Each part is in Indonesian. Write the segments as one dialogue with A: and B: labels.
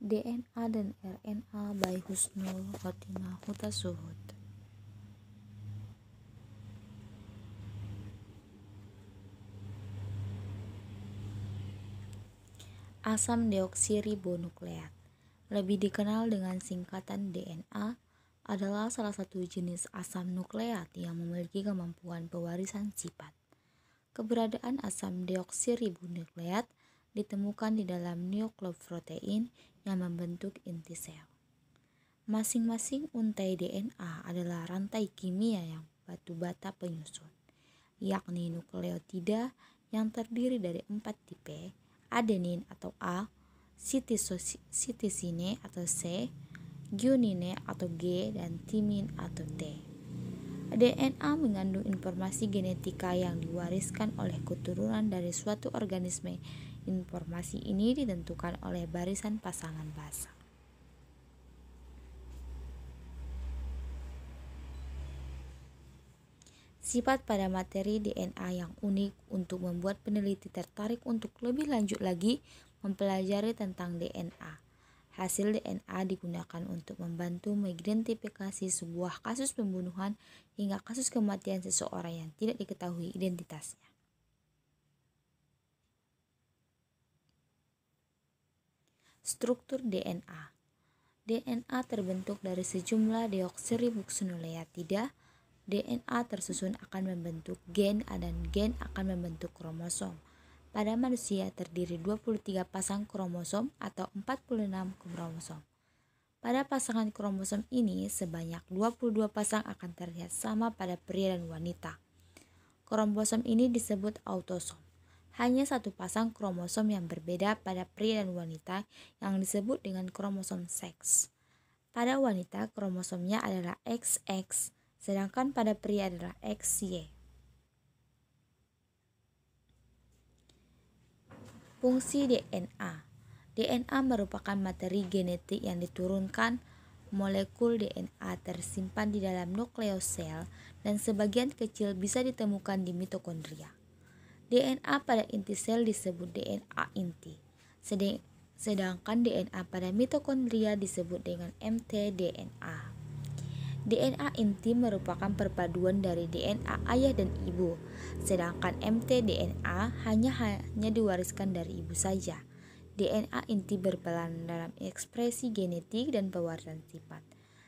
A: DNA dan RNA by Husnul Khotimah Hutasuhud. Asam deoksiribonukleat, lebih dikenal dengan singkatan DNA, adalah salah satu jenis asam nukleat yang memiliki kemampuan pewarisan sifat. Keberadaan asam deoksiribonukleat ditemukan di dalam nukleoprotein yang membentuk inti sel. Masing-masing untai DNA adalah rantai kimia yang batu bata penyusun, yakni nukleotida yang terdiri dari 4 tipe, adenin atau A, sitosine atau C, guanine atau G, dan timin atau T. DNA mengandung informasi genetika yang diwariskan oleh keturunan dari suatu organisme. Informasi ini ditentukan oleh barisan pasangan basa. Sifat pada materi DNA yang unik untuk membuat peneliti tertarik untuk lebih lanjut lagi mempelajari tentang DNA. Hasil DNA digunakan untuk membantu mengidentifikasi sebuah kasus pembunuhan hingga kasus kematian seseorang yang tidak diketahui identitasnya. Struktur DNA. DNA terbentuk dari sejumlah deoksiribonukleatida. DNA tersusun akan membentuk gen dan gen akan membentuk kromosom. Pada manusia terdiri 23 pasang kromosom atau 46 kromosom. Pada pasangan kromosom ini sebanyak 22 pasang akan terlihat sama pada pria dan wanita. Kromosom ini disebut autosom. Hanya satu pasang kromosom yang berbeda pada pria dan wanita yang disebut dengan kromosom seks. Pada wanita kromosomnya adalah XX, sedangkan pada pria adalah XY. Fungsi DNA. DNA merupakan materi genetik yang diturunkan. Molekul DNA tersimpan di dalam nukleosel dan sebagian kecil bisa ditemukan di mitokondria. DNA pada inti sel disebut DNA inti, sedangkan DNA pada mitokondria disebut dengan mtDNA. DNA inti merupakan perpaduan dari DNA ayah dan ibu, sedangkan mtDNA hanya diwariskan dari ibu saja. DNA inti berperan dalam ekspresi genetik dan pewarisan sifat.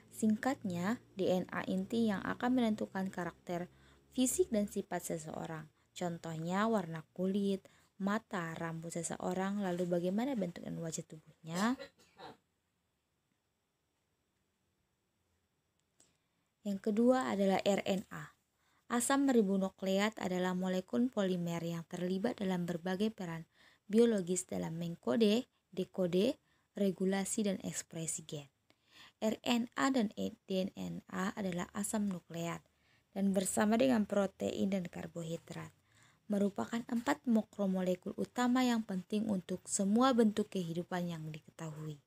A: Singkatnya, DNA inti yang akan menentukan karakter, fisik, dan sifat seseorang. Contohnya warna kulit, mata, rambut seseorang, lalu bagaimana bentuk dan wajah tubuhnya. Yang kedua adalah RNA. Asam ribonukleat adalah molekul polimer yang terlibat dalam berbagai peran biologis dalam mengkode, dekode, regulasi, dan ekspresi gen. RNA dan DNA adalah asam nukleat dan bersama dengan protein dan karbohidrat merupakan 4 makromolekul utama yang penting untuk semua bentuk kehidupan yang diketahui.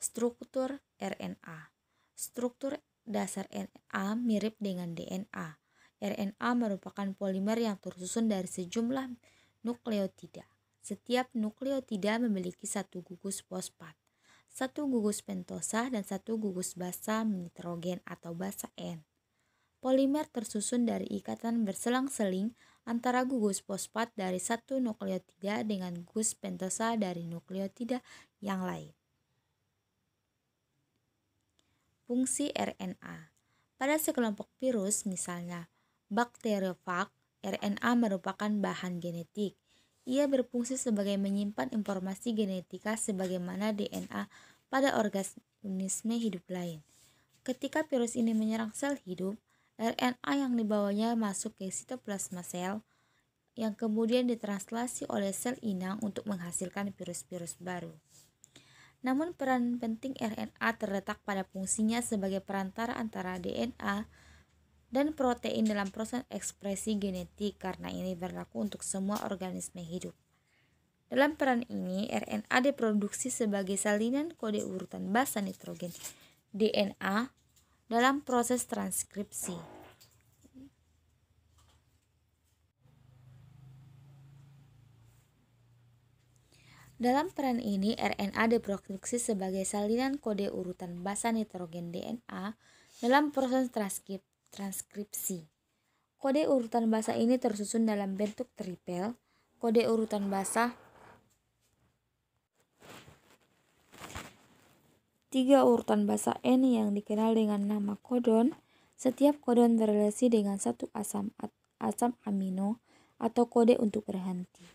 A: Struktur RNA. Struktur dasar RNA mirip dengan DNA. RNA merupakan polimer yang tersusun dari sejumlah nukleotida. Setiap nukleotida memiliki satu gugus fosfat, satu gugus pentosa, dan satu gugus basa nitrogen atau basa N. Polimer tersusun dari ikatan berselang-seling antara gugus fosfat dari satu nukleotida dengan gugus pentosa dari nukleotida yang lain. Fungsi RNA. Pada sekelompok virus, misalnya bakteriofag, RNA merupakan bahan genetik. Ia berfungsi sebagai menyimpan informasi genetika sebagaimana DNA pada organisme hidup lain. Ketika virus ini menyerang sel hidup, RNA yang dibawanya masuk ke sitoplasma sel yang kemudian ditranslasi oleh sel inang untuk menghasilkan virus-virus baru. Namun peran penting RNA terletak pada fungsinya sebagai perantara antara DNA dan protein dalam proses ekspresi genetik, karena ini berlaku untuk semua organisme hidup. Dalam peran ini, RNA diproduksi sebagai salinan kode urutan basa nitrogen DNA dalam proses transkripsi. Dalam peran ini, RNA diproduksi sebagai salinan kode urutan basa nitrogen DNA dalam proses transkripsi. Kode urutan basa ini tersusun dalam bentuk tripel. Kode urutan basa 3 urutan basa N yang dikenal dengan nama kodon. Setiap kodon berrelasi dengan satu asam amino atau kode untuk berhenti.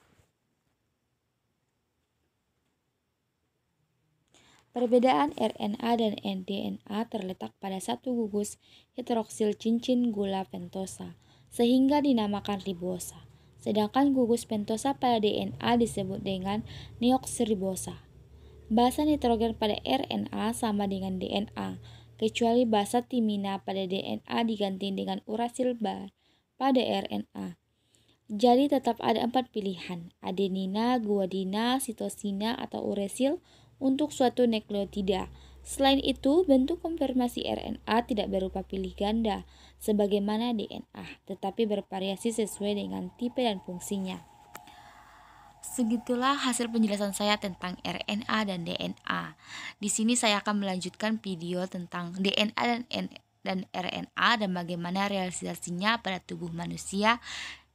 A: Perbedaan RNA dan DNA terletak pada satu gugus hidroksil cincin gula pentosa, sehingga dinamakan ribosa. Sedangkan gugus pentosa pada DNA disebut dengan deoksiribosa. Basa nitrogen pada RNA sama dengan DNA, kecuali basa timina pada DNA diganti dengan urasil pada RNA. Jadi tetap ada 4 pilihan, adenina, guanina, sitosina, atau uresil untuk suatu nukleotida. Selain itu, bentuk konfirmasi RNA tidak berupa pilih ganda sebagaimana DNA, tetapi bervariasi sesuai dengan tipe dan fungsinya. Segitulah hasil penjelasan saya tentang RNA dan DNA. Di sini saya akan melanjutkan video tentang DNA dan RNA dan bagaimana realisasinya pada tubuh manusia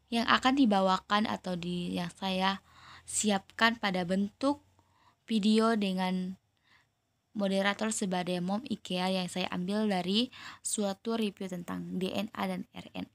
A: yang akan dibawakan atau yang saya siapkan pada bentuk video dengan moderator sebagai Mom IKEA yang saya ambil dari suatu review tentang DNA dan RNA.